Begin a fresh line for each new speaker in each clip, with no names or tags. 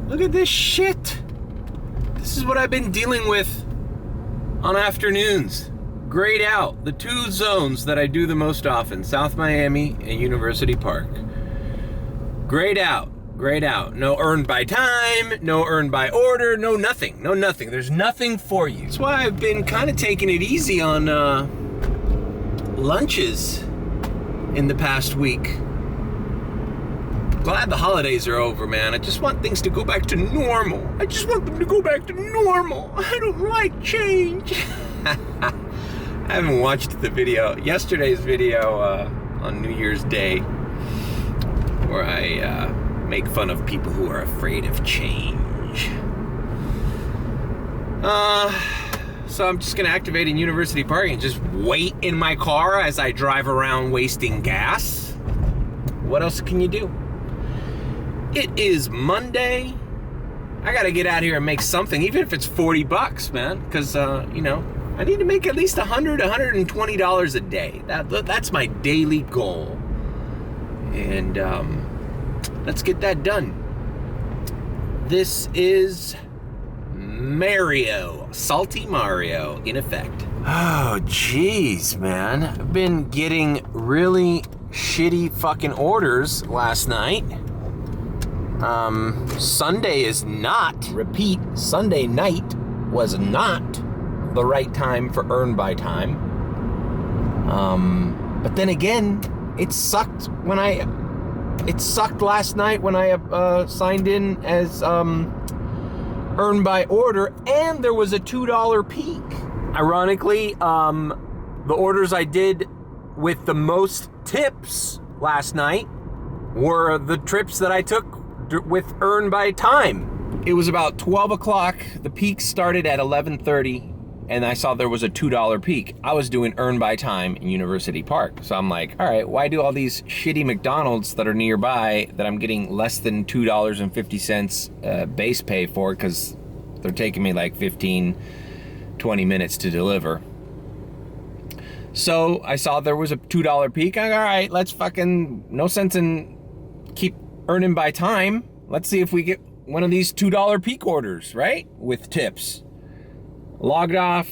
Look at this shit. This is what I've been dealing with on afternoons. Grayed out. The two zones that I do the most often, South Miami and University Park. Grayed out. Grayed out. No earned by time, no earned by order, no nothing. No nothing. There's nothing for you. That's why I've been kind of taking it easy on lunches in the past week. Glad the holidays are over, man. I just want things to go back to normal. I just want them to go back to normal. I don't like change. I haven't watched the video, yesterday's video on New Year's Day, where I make fun of people who are afraid of change. So I'm just gonna activate in University Park and just wait in my car as I drive around wasting gas. What else can you do? It is Monday. I gotta get out here and make something, even if it's $40, man, because you know, I need to make at least $120 a day. That's my daily goal, and let's get that done. This is Mario, Salty Mario, in effect. Oh, jeez, man. I've been getting really shitty fucking orders last night. Sunday is not, repeat, Sunday night was not the right time for earn by time. But then again, it sucked last night when I signed in as earn by order, and there was a $2 peak. Ironically, the orders I did with the most tips last night were the trips that I took with earn by time. It was about 12 o'clock. The peak started at 11:30, and I saw there was a $2 peak. I was doing earn by time in University Park. So I'm like, all right, why do all these shitty McDonald's that are nearby that I'm getting less than $2.50 base pay for, because they're taking me like 15, 20 minutes to deliver. So I saw there was a $2 peak. I'm like, all right, let's fucking, no sense in keep earning by time. Let's see if we get one of these $2 peak orders, right? With tips. Logged off,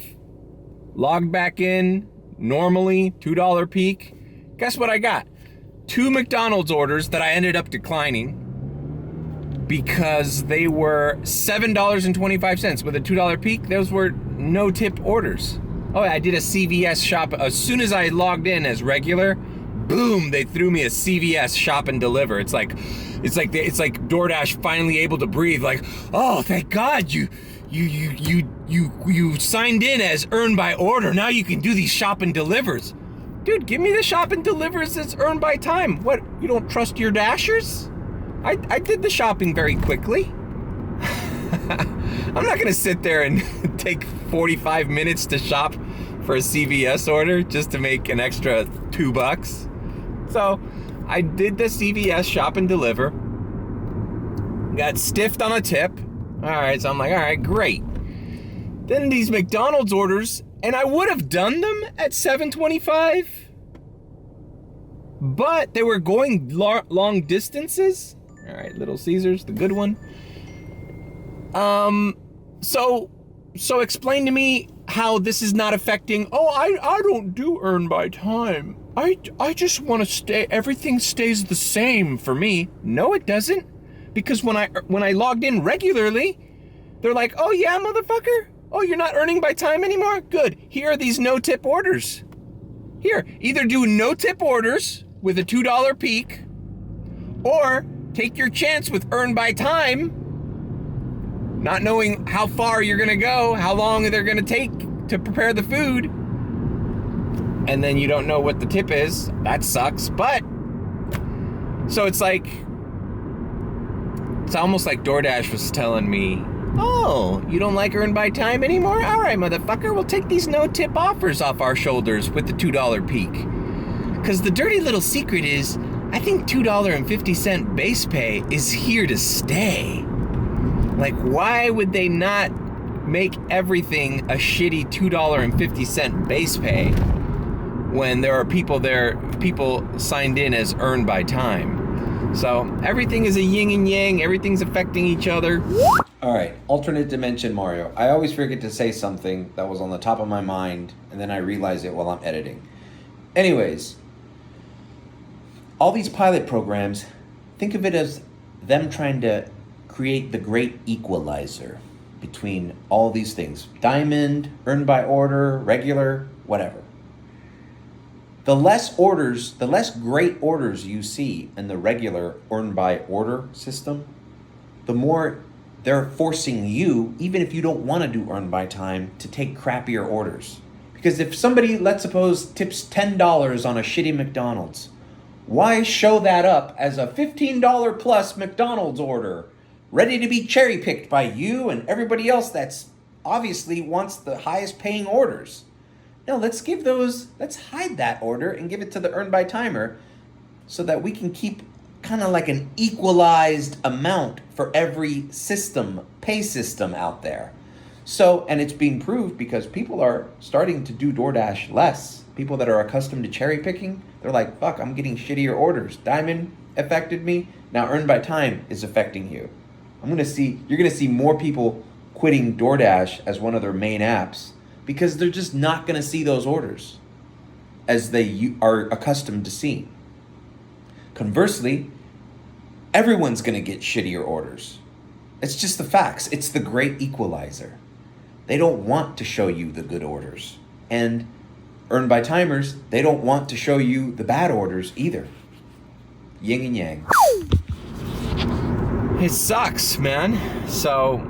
logged back in, normally $2 peak. Guess what I got? 2 McDonald's orders that I ended up declining because they were $7.25 with a $2 peak. Those were no tip orders. Oh, I did a CVS shop. As soon as I logged in as regular, boom, they threw me a CVS shop and deliver. It's like DoorDash finally able to breathe. Like, oh, thank God you signed in as earn by order. Now you can do these shop and delivers. Dude, give me the shop and delivers that's earned by time. What, you don't trust your Dashers? I did the shopping very quickly. I'm not gonna sit there and take 45 minutes to shop for a CVS order just to make an extra $2. So I did the CVS shop and deliver. Got stiffed on a tip. All right, so I'm like, all right, great. Then these McDonald's orders, and I would have done them at $7.25, but they were going long distances. All right, Little Ceasars, the good one. So explain to me how this is not affecting. Oh, I don't do earn by time. I just want to stay. Everything stays the same for me. No, it doesn't. Because when I logged in regularly, they're like, oh yeah, motherfucker. Oh, you're not earning by time anymore? Good. Here are these no tip orders. Here, either do no tip orders with a $2 peak, or take your chance with earn by time, not knowing how far you're gonna go, how long they're gonna take to prepare the food, and then you don't know what the tip is. That sucks. But so it's almost like DoorDash was telling me, oh, you don't like earn by time anymore? All right, motherfucker, we'll take these no tip offers off our shoulders with the $2 peak. Because the dirty little secret is, I think $2.50 base pay is here to stay. Like, why would they not make everything a shitty $2.50 base pay when there are people signed in as earned by time? So everything is a yin and yang. Everything's affecting each other.
All right, alternate dimension Mario. I always forget to say something that was on the top of my mind, and then I realize it while I'm editing. Anyways, all these pilot programs, think of it as them trying to create the great equalizer between all these things. Diamond, earned by order, regular, whatever. The less great orders you see in the regular earned by order system, the more they're forcing you, even if you don't want to do earned by time, to take crappier orders. Because if somebody, let's suppose, tips $10 on a shitty McDonald's, why show that up as a $15 plus McDonald's order, ready to be cherry picked by you and everybody else that's obviously wants the highest paying orders? No, let's hide that order and give it to the earned by timer so that we can keep kind of like an equalized amount for every pay system out there. So, and it's being proved because people are starting to do DoorDash less. People that are accustomed to cherry picking, they're like, fuck, I'm getting shittier orders. Diamond affected me, now earned by time is affecting you. You're gonna see more people quitting DoorDash as one of their main apps because they're just not going to see those orders as they are accustomed to seeing. Conversely, everyone's going to get shittier orders. It's just the facts. It's the great equalizer. They don't want to show you the good orders. And earned by timers, they don't want to show you the bad orders either. Yin and yang.
It sucks, man. So,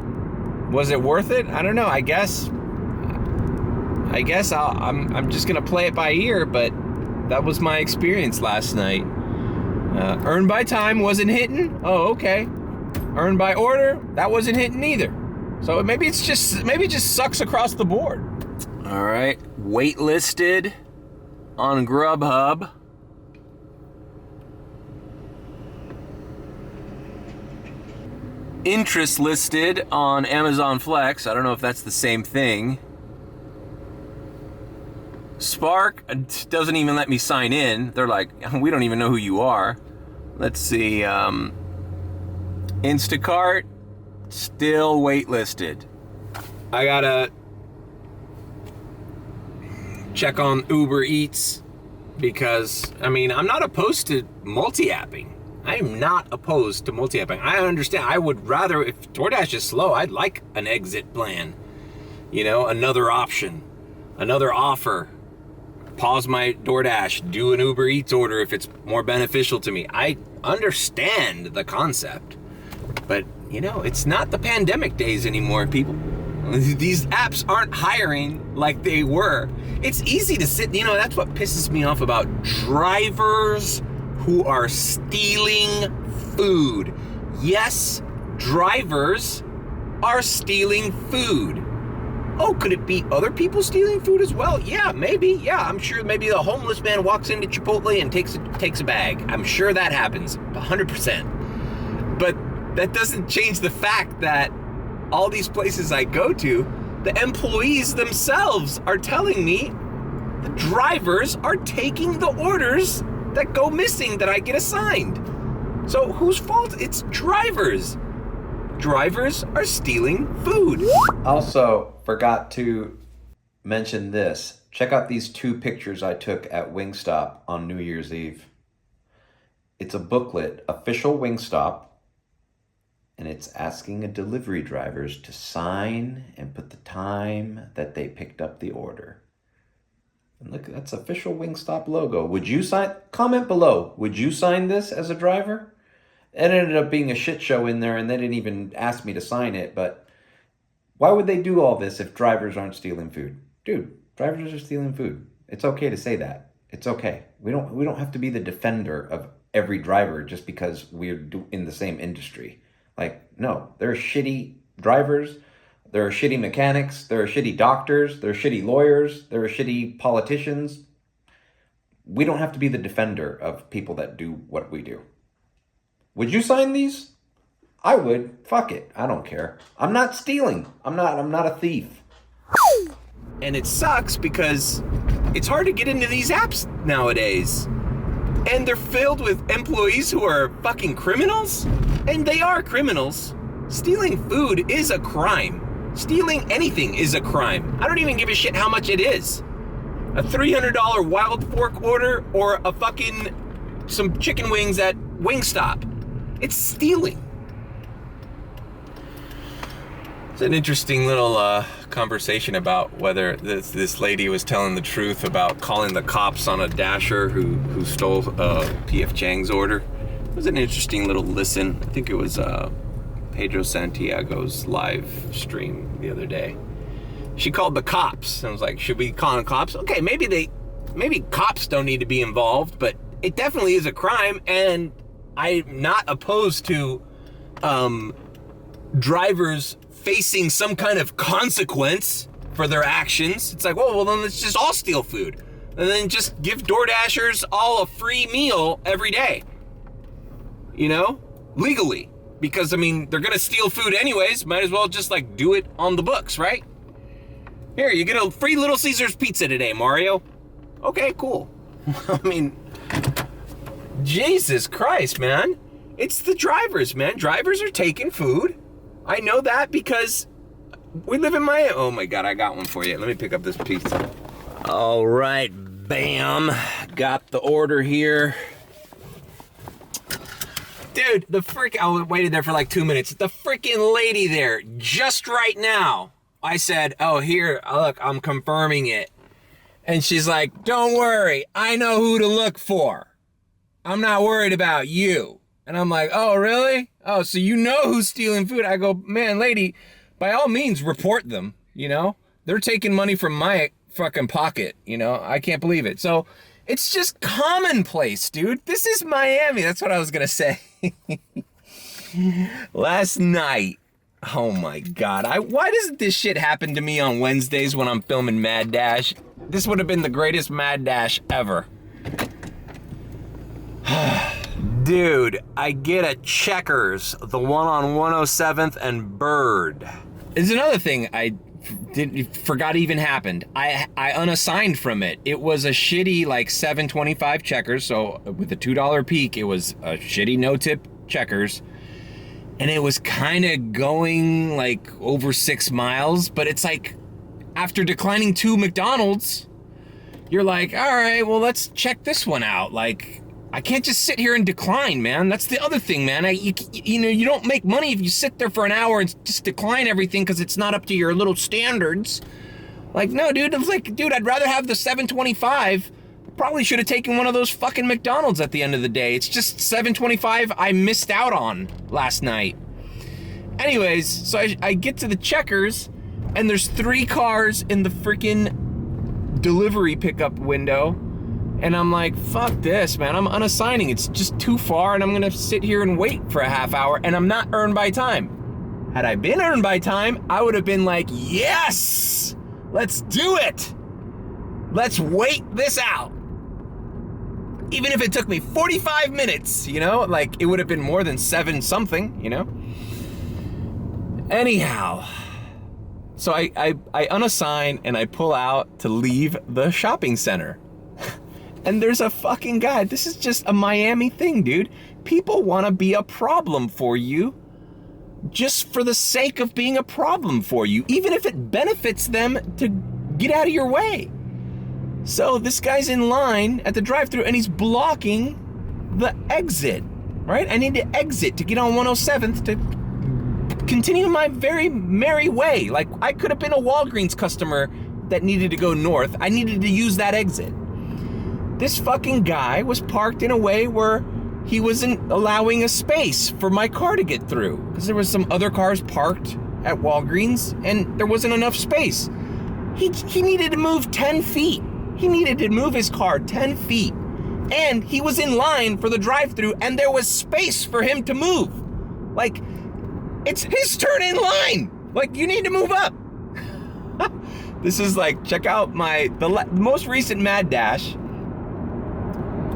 was it worth it? I don't know. I guess I'm just gonna play it by ear, but that was my experience last night. Earned by time wasn't hitting. Oh, okay. Earned by order, that wasn't hitting either. So maybe it just sucks across the board. All right, waitlisted on Grubhub. Interest listed on Amazon Flex. I don't know if that's the same thing. Spark doesn't even let me sign in. They're like, we don't even know who you are. Let's see. Instacart, still waitlisted. I gotta check on Uber Eats because, I'm not opposed to multi-apping. I am not opposed to multi-apping. I understand. I would rather, if DoorDash is slow, I'd like an exit plan. Another option, another offer. Pause my DoorDash, do an Uber Eats order if it's more beneficial to me. I understand the concept, but it's not the pandemic days anymore, people. These apps aren't hiring like they were. It's easy to sit, that's what pisses me off about drivers who are stealing food. Yes, drivers are stealing food. Oh, could it be other people stealing food as well? Yeah, maybe. Yeah, I'm sure maybe the homeless man walks into Chipotle and takes a bag. I'm sure that happens, 100%. But that doesn't change the fact that all these places I go to, the employees themselves are telling me the drivers are taking the orders that go missing that I get assigned. So whose fault? It's drivers. Drivers are stealing food.
Also, forgot to mention this. Check out these 2 pictures I took at Wingstop on New Year's Eve. It's a booklet, Official Wingstop, and it's asking a delivery drivers to sign and put the time that they picked up the order. And look, that's Official Wingstop logo. Would you sign? Comment below. Would you sign this as a driver? It ended up being a shit show in there, and they didn't even ask me to sign it, but why would they do all this if drivers aren't stealing food? Dude, drivers are stealing food. It's okay to say that. It's okay. We don't have to be the defender of every driver just because we're in the same industry. No, there are shitty drivers, there are shitty mechanics, there are shitty doctors, there are shitty lawyers, there are shitty politicians. We don't have to be the defender of people that do what we do. Would you sign these? I would. Fuck it. I don't care. I'm not stealing. I'm not a thief.
And it sucks because it's hard to get into these apps nowadays. and they're filled with employees who are fucking criminals? And they are criminals. Stealing food is a crime. Stealing anything is a crime. I don't even give a shit how much it is. A $300 Wild Fork order or a fucking some chicken wings at Wingstop. It's stealing. It's an interesting little conversation about whether this lady was telling the truth about calling the cops on a dasher who stole P.F. Chang's order. It was an interesting little listen. I think it was Pedro Santiago's live stream the other day. She called the cops. I was like, should we call the cops? Okay, maybe cops don't need to be involved, but it definitely is a crime, and I'm not opposed to drivers facing some kind of consequence for their actions. It's like, well, then let's just all steal food. And then just give DoorDashers all a free meal every day. You know? Legally. Because, I mean, they're gonna steal food anyways. Might as well just, like, do it on the books, right? Here, you get a free Little Caesars pizza today, Mario. Okay, cool. I mean, Jesus Christ, man. It's the drivers, man. Drivers are taking food. I know that because we live in Miami. Oh my God, I got one for you. Let me pick up this pizza. All right, bam. Got the order here. Dude, I waited there for like 2 minutes. The freaking lady there, just right now, I said, oh, here, look, I'm confirming it. And she's like, don't worry, I know who to look for. I'm not worried about you. And I'm like, oh, really? Oh, so you know who's stealing food? I go, man, lady, by all means, report them, you know? They're taking money from my fucking pocket, you know? I can't believe it. So it's just commonplace, dude. This is Miami. That's what I was gonna say. Last night, oh my God. Why doesn't this shit happen to me on Wednesdays when I'm filming Mad Dash? This would have been the greatest Mad Dash ever. Dude, I get a Checkers, the one on 107th and Bird. There's another thing I forgot even happened. I unassigned from it. It was a shitty like $7.25 Checkers, so with a $2 peak, it was a shitty no-tip Checkers. And it was kind of going like over 6 miles, but it's like after declining 2 McDonald's, you're like, all right, well, let's check this one out. Like, I can't just sit here and decline, man. That's the other thing, man. You know, you don't make money if you sit there for an hour and just decline everything because it's not up to your little standards. Like, no, dude. I was like, dude, I'd rather have the $7.25. Probably should have taken one of those fucking McDonald's at the end of the day. It's just $7.25 I missed out on last night. Anyways, so I get to the Checkers, and there's 3 cars in the freaking delivery pickup window. And I'm like, fuck this, man. I'm unassigning. It's just too far, and I'm gonna sit here and wait for a half hour, and I'm not earned by time. Had I been earned by time, I would have been like, yes, let's do it. Let's wait this out. Even if it took me 45 minutes, you know, like it would have been more than 7 something, you know? Anyhow, so I unassign and I pull out to leave the shopping center. And there's a fucking guy. This is just a Miami thing, dude. People want to be a problem for you just for the sake of being a problem for you, even if it benefits them to get out of your way. So this guy's in line at the drive-thru and he's blocking the exit, right? I need to exit to get on 107th to continue my very merry way. Like, I could have been a Walgreens customer that needed to go north. I needed to use that exit. This fucking guy was parked in a way where he wasn't allowing a space for my car to get through, because there was some other cars parked at Walgreens and there wasn't enough space. He needed to move 10 feet. He needed to move his car 10 feet. And he was in line for the drive-thru and there was space for him to move. Like, it's his turn in line. Like, you need to move up. This is like, check out the most recent Mad Dash.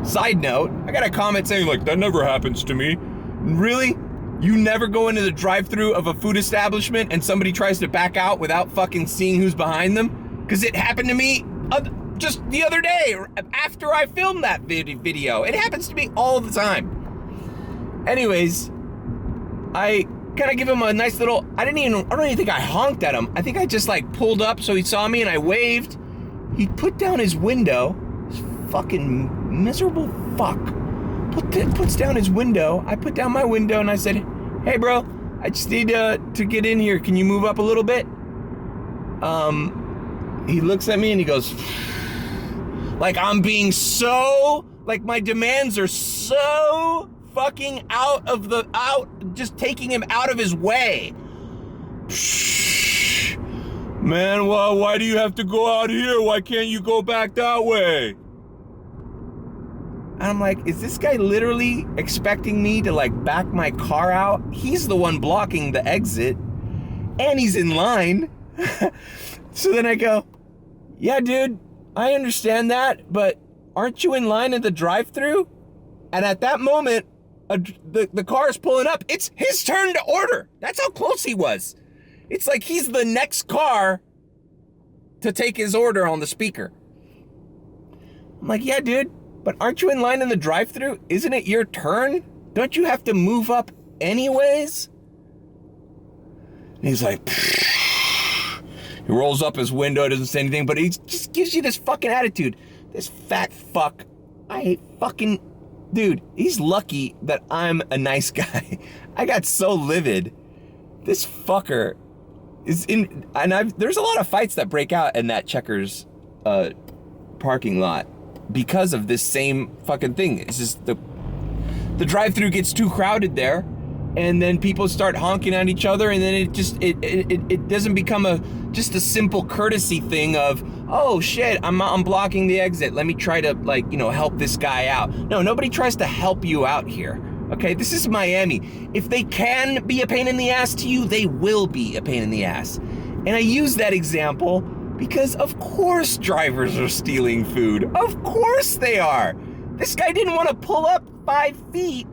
Side note, I got a comment saying like, that never happens to me. Really? You never go into the drive-thru of a food establishment and somebody tries to back out without fucking seeing who's behind them? Because it happened to me just the other day, after I filmed that video. It happens to me all the time. Anyways, I kind of give him a nice little, I don't even think I honked at him. I think I just like pulled up so he saw me and I waved. He put down his window. This fucking miserable fuck. Puts down his window. I put down my window and I said, hey bro, I just need to get in here. Can you move up a little bit? He looks at me and he goes, like I'm being so, like my demands are so fucking just taking him out of his way. Man, well, why do you have to go out here? Why can't you go back that way? And I'm like, is this guy literally expecting me to like back my car out? He's the one blocking the exit and he's in line. So then I go, yeah, dude, I understand that, but aren't you in line at the drive-thru? And at that moment, the car is pulling up. It's his turn to order. That's how close he was. It's like he's the next car to take his order on the speaker. I'm like, yeah, dude, but aren't you in line in the drive-thru? Isn't it your turn? Don't you have to move up anyways? And he's like, he rolls up his window, doesn't say anything, but he just gives you this fucking attitude. This fat fuck. I hate fucking... Dude, he's lucky that I'm a nice guy. I got so livid. This fucker is in... And there's a lot of fights that break out in that Checkers parking lot because of this same fucking thing. It's just the drive-thru gets too crowded there, and then people start honking at each other, and then it doesn't become just a simple courtesy thing of, oh shit, I'm blocking the exit. Let me try to help this guy out. No, nobody tries to help you out here. Okay, this is Miami. If they can be a pain in the ass to you, they will be a pain in the ass. And I use that example because of course drivers are stealing food. Of course they are. This guy didn't want to pull up 5 feet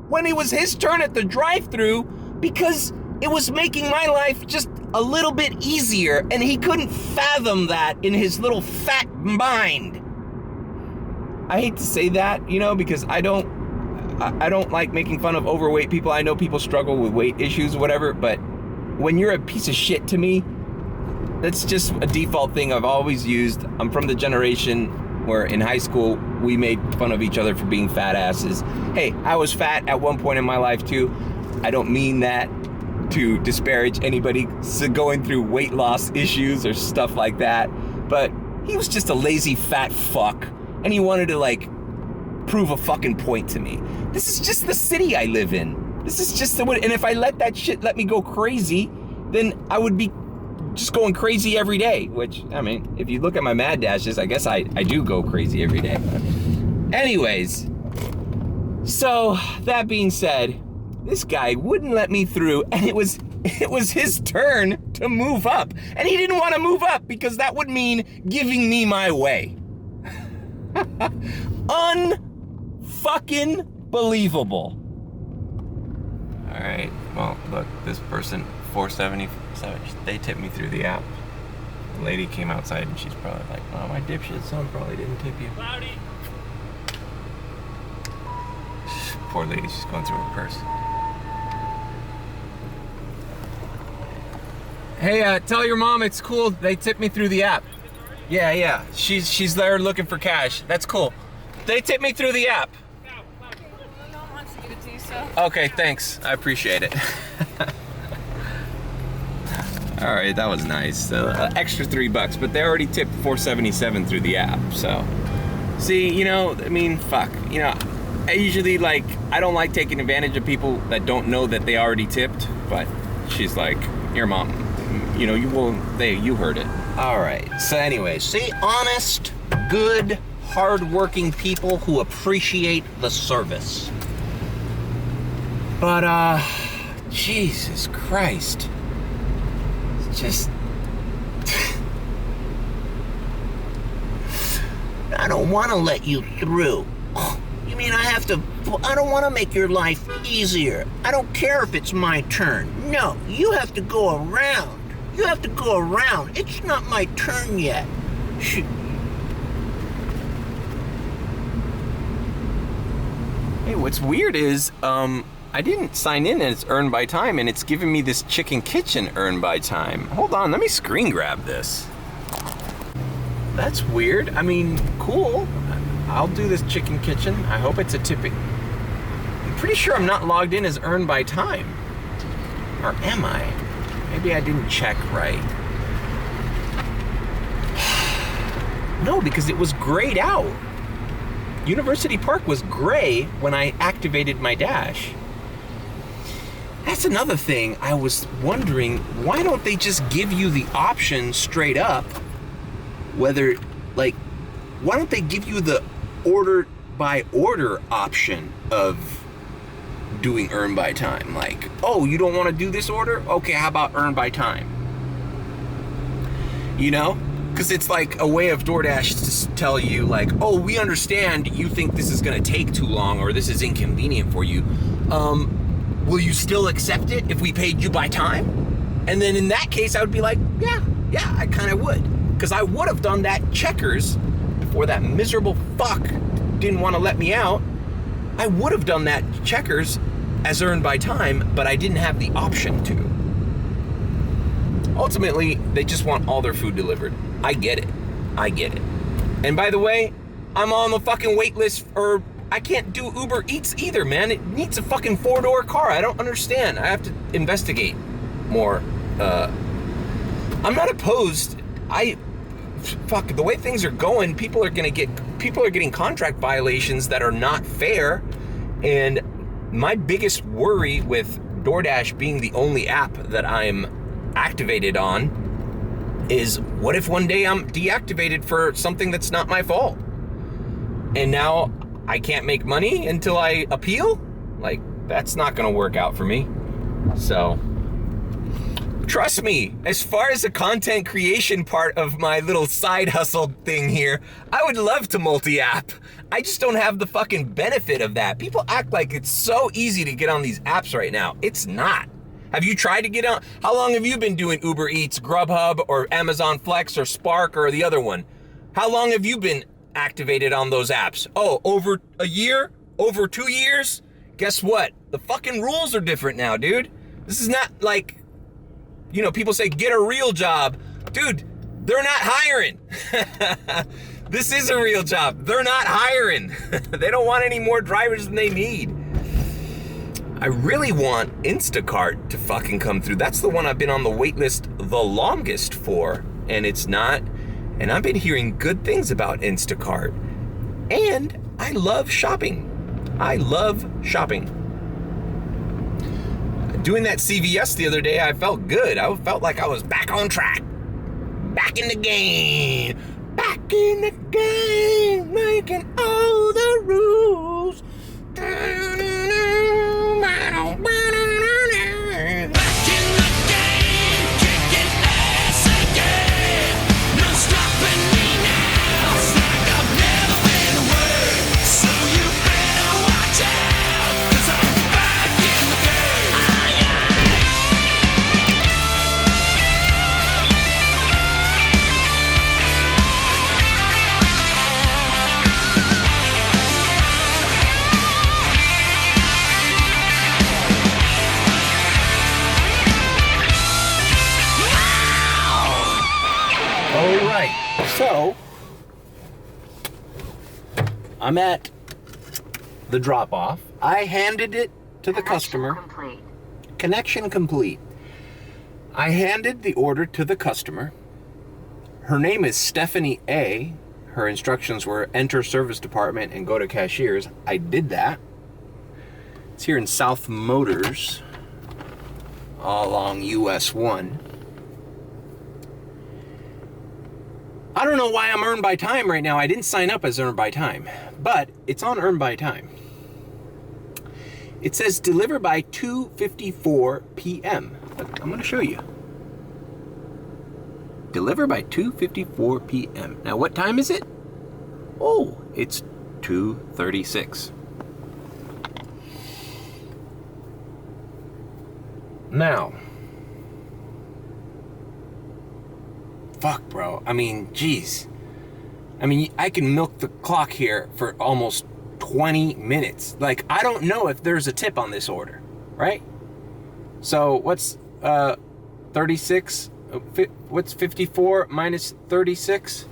when it was his turn at the drive-thru because it was making my life just a little bit easier, and he couldn't fathom that in his little fat mind. I hate to say that, because I don't like making fun of overweight people. I know people struggle with weight issues or whatever, but when you're a piece of shit to me, that's just a default thing I've always used. I'm from the generation where in high school, we made fun of each other for being fat asses. Hey, I was fat at one point in my life too. I don't mean that to disparage anybody going through weight loss issues or stuff like that, but he was just a lazy fat fuck, and he wanted to prove a fucking point to me. This is just the city I live in. This is just and if I let that shit let me go crazy, then I would be just going crazy every day, which, I mean, if you look at my mad dashes, I guess I do go crazy every day. Anyways, so that being said, this guy wouldn't let me through, and it was his turn to move up, and he didn't want to move up because that would mean giving me my way. Unfucking believable. All right, well, look, this person, 477, they tipped me through the app. The lady came outside and she's probably like, oh, my dipshit son probably didn't tip you.
Cloudy.
Poor lady, she's going through her purse. Hey, tell your mom it's cool. They tipped me through the app. Yeah. She's there looking for cash. That's cool. They tipped me through the app.
No one wants to give it to you, so.
Okay, thanks. I appreciate it. All right, that was nice. Extra $3, but they already tipped $477 through the app. So, see, fuck. I usually I don't like taking advantage of people that don't know that they already tipped. But she's like, your mom. You heard it. All right. So anyway, see, honest, good, hardworking people who appreciate the service. But, Jesus Christ. It's just... I don't want to let you through. You mean I don't want to make your life easier. I don't care if it's my turn. No, you have to go around. You have to go around. It's not my turn yet. Hey, what's weird is, I didn't sign in as earned by time, and it's giving me this chicken kitchen earned by time. Hold on, let me screen grab this. That's weird. I mean, cool. I'll do this chicken kitchen. I hope it's a tipping. I'm pretty sure I'm not logged in as earned by time. Or am I? Maybe I didn't check right. No, because it was grayed out. University Park was gray when I activated my dash. That's another thing. I was wondering, why don't they just give you the option straight up? Whether, like, why don't they give you the order by order option of doing earn by time? Like, oh, you don't want to do this order? Okay, how about earn by time? You know? Because it's like a way of DoorDash to tell you, like, oh, we understand you think this is going to take too long or this is inconvenient for you. Will you still accept it if we paid you by time? And then in that case, I would be like, yeah, I kind of would. Because I would have done that checkers before that miserable fuck didn't want to let me out. I would have done that checkers as earned by time, but I didn't have the option to. Ultimately, they just want all their food delivered. I get it. And by the way, I'm on the fucking wait list, or I can't do Uber Eats either, man. It needs a fucking 4-door car. I don't understand. I have to investigate more. I'm not opposed. Fuck, the way things are going, people are getting contract violations that are not fair. And my biggest worry with DoorDash being the only app that I'm activated on is, what if one day I'm deactivated for something that's not my fault? And now I can't make money until I appeal? Like, that's not gonna work out for me. So, trust me, as far as the content creation part of my little side hustle thing here, I would love to multi-app. I just don't have the fucking benefit of that. People act like it's so easy to get on these apps right now. It's not. Have you tried to get on? How long have you been doing Uber Eats, Grubhub, or Amazon Flex, or Spark, or the other one? How long have you been activated on those apps? Oh, over a year? Over 2 years? Guess what? The fucking rules are different now, dude. This is not like, you know, people say, get a real job. Dude, they're not hiring. This is a real job. They're not hiring. They don't want any more drivers than they need. I really want Instacart to fucking come through. That's the one I've been on the wait list the longest for, and it's not. And I've been hearing good things about Instacart. And I love shopping. Doing that CVS the other day, I felt good. I felt like I was back on track. Back in the game. Making all the rules. So, I'm at the drop-off. I handed it to the customer. Connection complete. I handed the order to the customer. Her name is Stephanie A. Her instructions were enter service department and go to cashiers. I did that. It's here in South Motors, along US 1. I don't know why I'm earned by time right now. I didn't sign up as earned by time, but it's on earned by time. It says deliver by 2:54 p.m. I'm going to show you. Deliver by 2:54 p.m. Now, what time is it? Oh, it's 2:36. Now, fuck, bro. I mean, geez. I mean, I can milk the clock here for almost 20 minutes. Like, I don't know if there's a tip on this order, right? So what's 36? What's 54 minus 36?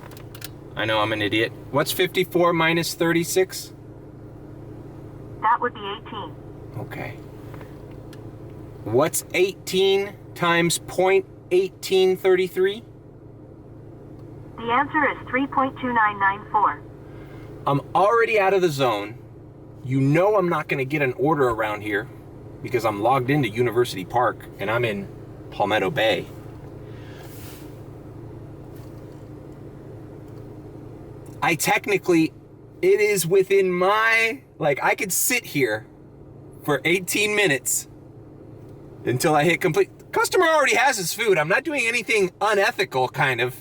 I know I'm an idiot. What's 54 minus 36?
That would be 18.
Okay. What's 18 times 0.1833?
The answer is 3.2994.
I'm already out of the zone. You know I'm not going to get an order around here because I'm logged into University Park and I'm in Palmetto Bay. I technically, it is within my, like, I could sit here for 18 minutes until I hit complete. Customer already has his food. I'm not doing anything unethical, kind of.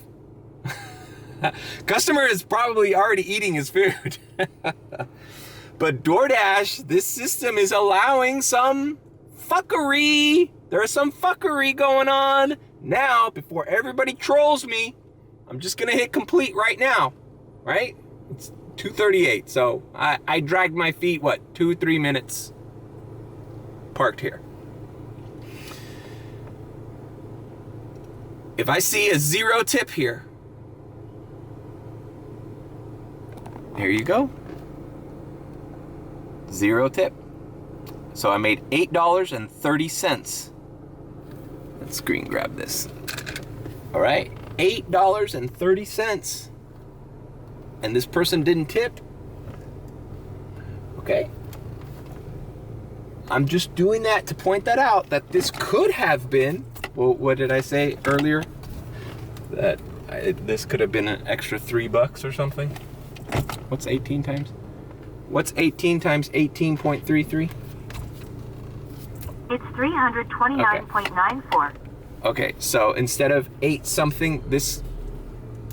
Customer is probably already eating his food. But DoorDash, this system is allowing some fuckery. There's some fuckery going on. Now, before everybody trolls me, I'm just gonna hit complete right now, right? It's 2:38, so I dragged my feet, 2-3 minutes parked here. If I see a 0 tip here, there you go. 0 tip. So I made $8.30. Let's screen grab this. All right, $8.30. And this person didn't tip. Okay. I'm just doing that to point that out, that this could have been, well, what did I say earlier? That this could have been an extra $3 or something. What's 18 times? What's 18 times 18.33?
It's 329.94.
Okay, so instead of 8 something, this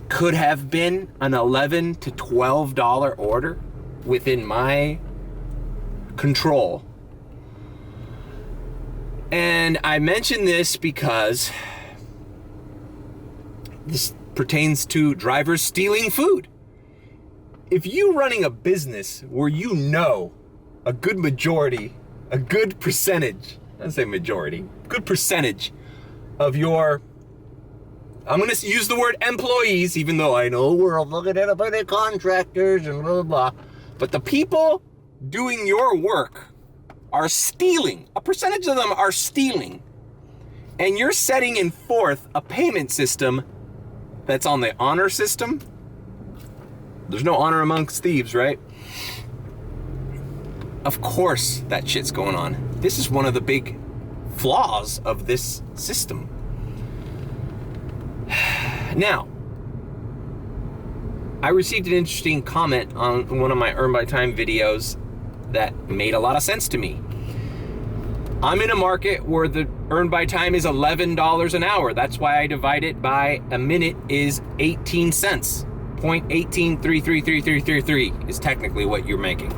could have been an $11 to $12 order within my control. And I mention this because this pertains to drivers stealing food. If you're running a business where you know a good majority, a good percentage, I don't say majority, good percentage of your, I'm going to use the word employees, even though I know we're looking at a bunch of contractors and blah, blah, blah. But the people doing your work are stealing. A percentage of them are stealing. And you're setting in forth a payment system that's on the honor system. There's no honor amongst thieves, right? Of course that shit's going on. This is one of the big flaws of this system. Now, I received an interesting comment on one of my Earn by Time videos that made a lot of sense to me. I'm in a market where the Earn by Time is $11 an hour. That's why I divide it by a minute is 18 cents. 0.1833333 is technically what you're making.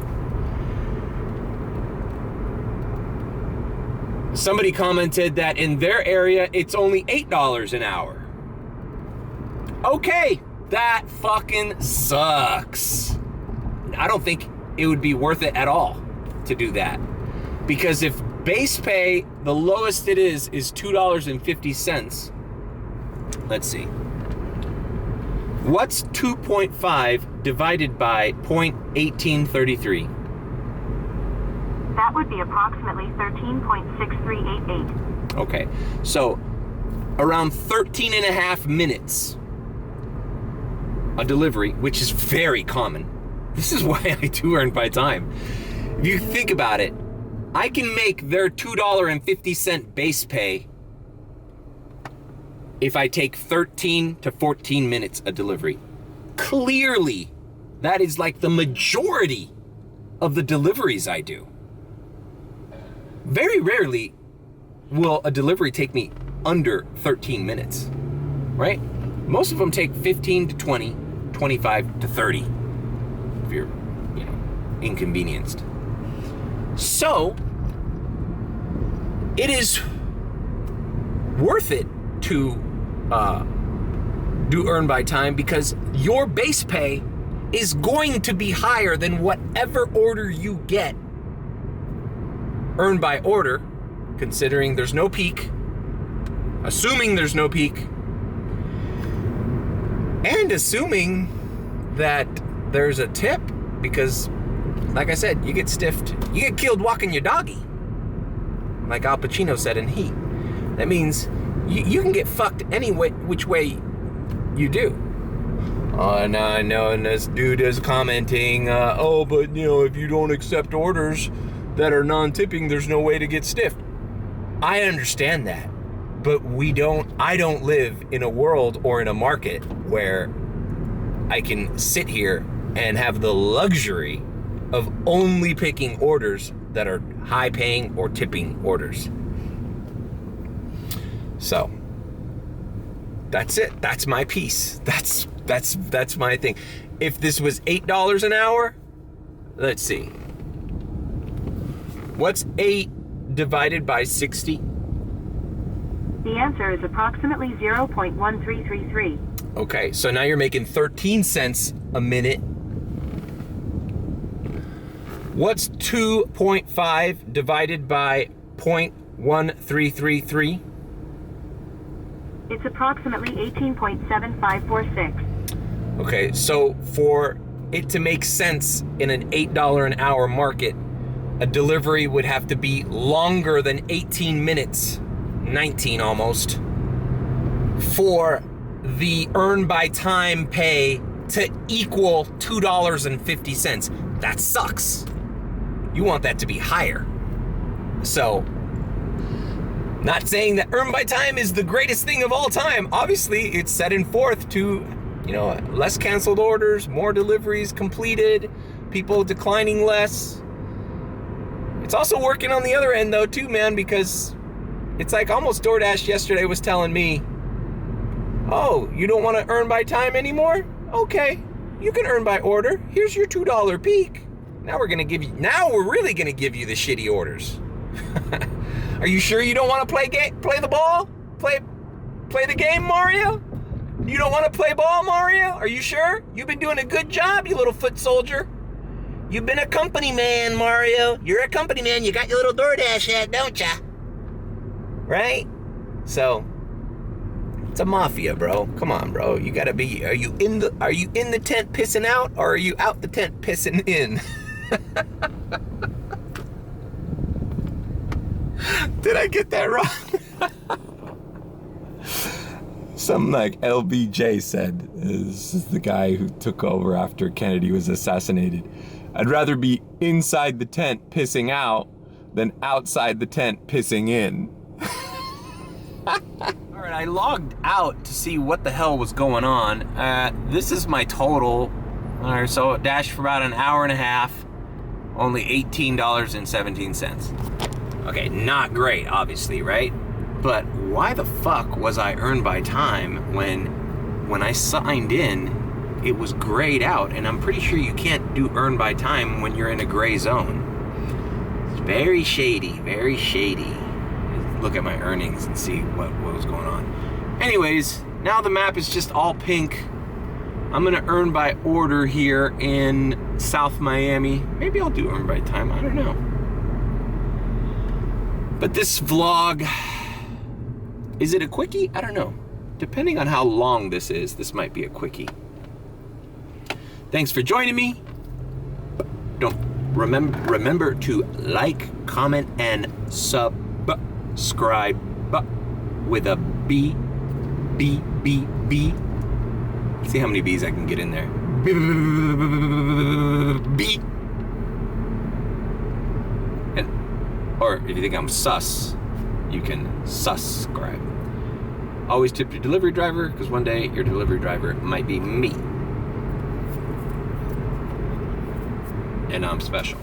Somebody commented that in their area, it's only $8 an hour. Okay, that fucking sucks. I don't think it would be worth it at all to do that. Because if base pay, the lowest it is $2.50. Let's see. What's 2.5 divided by 0.1833?
That would be approximately 13.6388.
Okay, so around 13 and a half minutes a delivery, which is very common. This is why I do Earn by Time. If you think about it, I can make their $2.50 base pay if I take 13 to 14 minutes a delivery. Clearly, that is like the majority of the deliveries I do. Very rarely will a delivery take me under 13 minutes, right? Most of them take 15 to 20, 25 to 30, if you're, inconvenienced. So, it is worth it to do Earn by Time because your base pay is going to be higher than whatever order you get earned by order, considering there's no peak, assuming there's no peak, and assuming that there's a tip, because like I said, you get stiffed, you get killed walking your doggy, like Al Pacino said in Heat. That means you can get fucked any way, which way you do. Oh, no, I know, and this dude is commenting, oh, but if you don't accept orders that are non-tipping, there's no way to get stiffed. I understand that, but I don't live in a world or in a market where I can sit here and have the luxury of only picking orders that are high paying or tipping orders. So that's it. That's my piece. That's my thing. If this was $8 an hour, let's see. What's 8 divided by 60?
The answer is approximately 0.1333.
Okay, so now you're making 13 cents a minute. What's 2.5 divided by 0.1333?
It's approximately 18.7546.
Okay, so for it to make sense in an $8 an hour market, a delivery would have to be longer than 18 minutes, 19 almost, for the earn by time pay to equal $2.50. That sucks. You want that to be higher. So, not saying that earn by time is the greatest thing of all time. Obviously, it's setting forth to, less canceled orders, more deliveries completed, people declining less. It's also working on the other end though too, man, because it's like almost DoorDash yesterday was telling me, oh, you don't want to earn by time anymore? Okay, you can earn by order. Here's your $2 peak. Now we're really gonna give you the shitty orders. Are you sure you don't want to play the ball? Play the game, Mario? You don't want to play ball, Mario? Are you sure? You've been doing a good job, you little foot soldier. You've been a company man, Mario. You're a company man. You got your little DoorDash hat, don't ya? Right? So, it's a mafia, bro. Come on, bro. You gotta be. Are you in the tent pissing out, or are you out the tent pissing in? Did I get that wrong? Something like LBJ said, this is the guy who took over after Kennedy was assassinated. I'd rather be inside the tent pissing out than outside the tent pissing in. All right, I logged out to see what the hell was going on. This is my total. All right, so it dashed for about an hour and a half, only $18.17. Okay, not great, obviously, right? But why the fuck was I earned by time when I signed in, it was grayed out, and I'm pretty sure you can't do earn by time when you're in a gray zone. It's very shady, very shady. Look at my earnings and see what was going on. Anyways, now the map is just all pink. I'm gonna earn by order here in South Miami. Maybe I'll do earn by time, I don't know. But this vlog, is it a quickie? I don't know. Depending on how long this is, this might be a quickie. Thanks for joining me. Don't remember to like, comment, and subscribe with a B. See how many B's I can get in there. B. Or if you think I'm sus, you can subscribe. Always tip your delivery driver, because one day your delivery driver might be me. And I'm special.